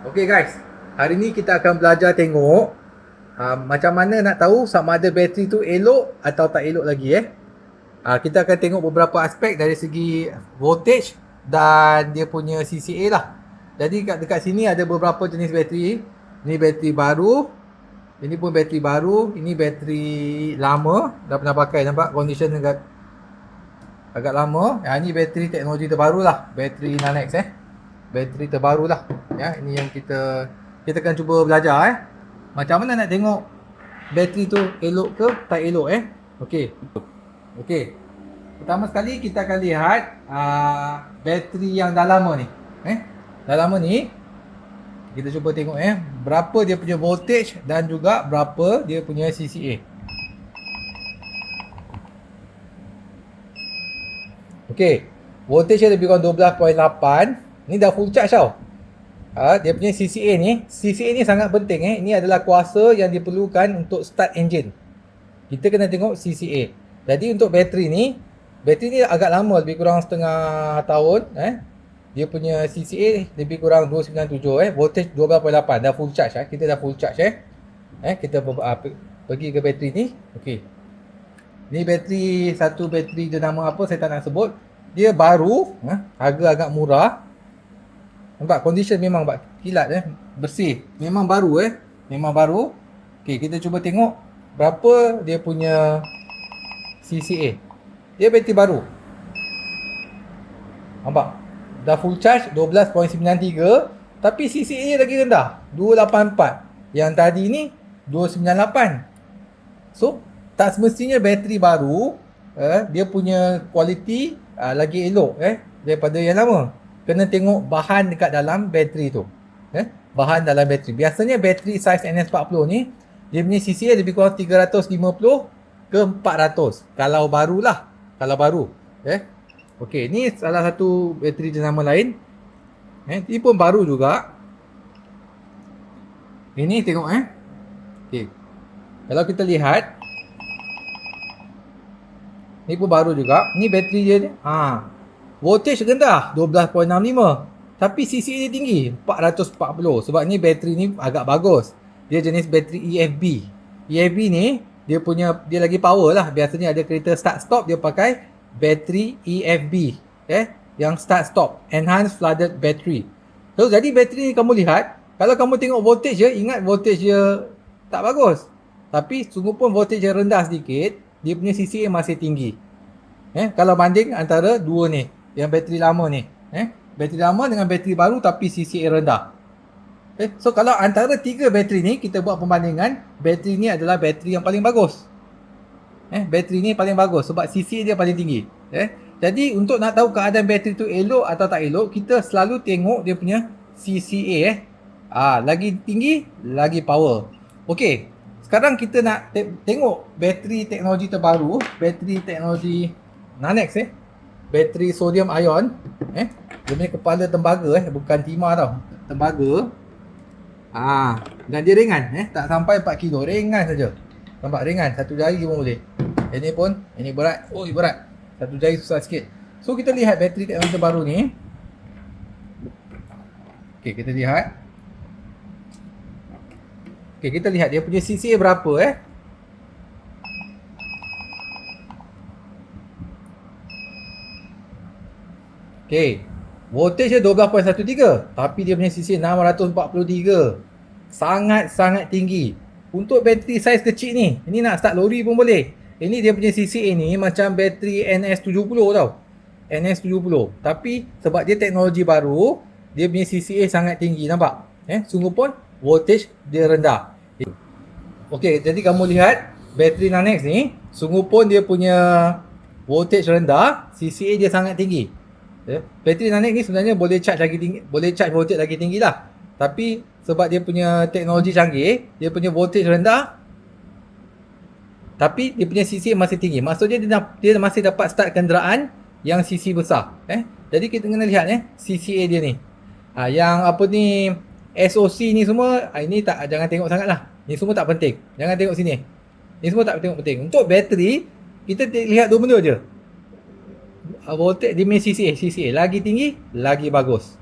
Okay guys, hari ni kita akan belajar tengok macam mana nak tahu sama ada bateri tu elok atau tak elok lagi kita akan tengok beberapa aspek dari segi voltage dan dia punya CCA lah. Jadi dekat sini ada beberapa jenis bateri. Ini bateri baru, ini pun bateri baru, ini bateri lama, dah pernah pakai, nampak condition agak lama. Ini bateri teknologi terbaru lah, bateri Nanex bateri terbaru lah ya. Ini yang kita akan cuba belajar macam mana nak tengok bateri tu elok ke tak elok Okey. Pertama sekali kita akan lihat bateri yang dah lama ni. Dah lama ni kita cuba tengok berapa dia punya voltage dan juga berapa dia punya CCA. Okey. Voltage dia lebih kurang 12.8. Ni dah full charge tau. Dia punya CCA ni sangat penting Ini adalah kuasa yang diperlukan untuk start engine. Kita kena tengok CCA. Jadi untuk bateri ni agak lama, lebih kurang setengah tahun Dia punya CCA lebih kurang 297 voltage 12.8, dah full charge Kita dah full charge kita pergi ke bateri ni. Okey. Ni bateri, satu bateri dia nama apa saya tak nak sebut. Dia baru, harga agak murah. Nampak condition memang kilat bersih. Memang baru memang baru. Okey, kita cuba tengok berapa dia punya CCA. Dia bateri baru. Nampak? Dah full charge 12.93 tapi CCA dia lagi rendah, 284. Yang tadi ni 298. So, tak semestinya bateri baru dia punya kualiti lagi elok daripada yang lama. Kena tengok bahan dekat dalam bateri tu. Bahan dalam bateri. Biasanya bateri size NS40 ni dia punya CCA lebih kurang 350 ke 400 kalau barulah. Kalau baru. Okey, ni salah satu bateri jenama lain. Ini pun baru juga. Ini tengok Okey. Kalau kita lihat, ni pun baru juga. Ni bateri dia ni. Voltage rendah 12.65 tapi CCA dia tinggi 440. Sebab ni bateri ni agak bagus. Dia jenis bateri EFB. EFB ni dia lagi power lah. Biasanya ada kereta start stop dia pakai bateri EFB yang start stop, enhanced flooded battery. So jadi bateri ni kamu lihat, kalau kamu tengok voltage dia, ingat voltage dia tak bagus. Tapi sungguh pun voltage dia rendah sedikit, dia punya CCA masih tinggi. Kalau banding antara dua ni, yang bateri lama ni, bateri lama dengan bateri baru tapi CCA rendah. So kalau antara tiga bateri ni kita buat perbandingan, bateri ni adalah bateri yang paling bagus. Bateri ni paling bagus sebab CCA dia paling tinggi. Jadi untuk nak tahu keadaan bateri tu elok atau tak elok, kita selalu tengok dia punya CCA lagi tinggi, lagi power. Okey. Sekarang kita nak tengok bateri teknologi terbaru, bateri teknologi Nanex bateri sodium ion. Dia punya kepala tembaga bukan timah tau, tembaga. Dan dia ringan tak sampai 4 kilo, ringan saja. Nampak ringan, satu jari pun boleh. Ini berat. Berat. Satu jari susah sikit. So kita lihat bateri teknologi terbaru ni. Okey, kita lihat. Okey, kita lihat dia punya CCA berapa Okey. Voltage dia 12.13 tapi dia punya CCA 643. Sangat-sangat tinggi. Untuk bateri saiz kecil ni, ini nak start lori pun boleh. Ini dia punya CCA ni macam bateri NS70 tau. NS70. Tapi sebab dia teknologi baru, dia punya CCA sangat tinggi, nampak? Sungguh pun voltage dia rendah. Okey, jadi kamu lihat bateri Nanex ni, sungguh pun dia punya voltage rendah, CCA dia sangat tinggi. Bateri Nanex ni sebenarnya boleh charge lagi tinggi, boleh charge voltage lagi tinggi lah. Tapi sebab dia punya teknologi canggih, dia punya voltage rendah tapi dia punya CC masih tinggi. Maksudnya dia masih dapat start kenderaan yang CC besar. Jadi kita kena lihat CCA dia ni. Yang apa ni, SOC ni semua, ini tak, jangan tengok sangat lah. Ni semua tak penting. Jangan tengok sini. Ni semua tak penting. Untuk bateri, kita lihat dua benda je. Voltage dia punya CCA lagi tinggi, lagi bagus.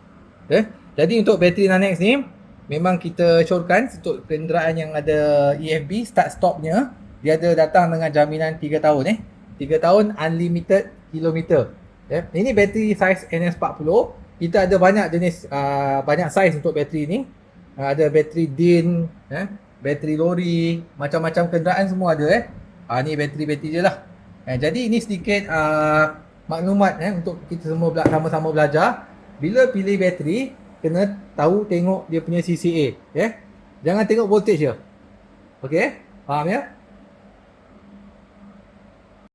Jadi untuk bateri Nanex ni, memang kita syorkan untuk kenderaan yang ada EFB start stopnya, dia ada datang dengan jaminan 3 tahun 3 tahun unlimited kilometer. Ini bateri saiz NS40. Kita ada banyak jenis banyak saiz untuk bateri ni. Ada bateri DIN, bateri lori, macam-macam kenderaan semua ada ni bateri-bateri je lah. Jadi ini sedikit maklumat untuk kita semua sama-sama belajar. Bila pilih bateri, kena tahu tengok dia punya CCA. Jangan tengok voltage je. Okey, faham ya?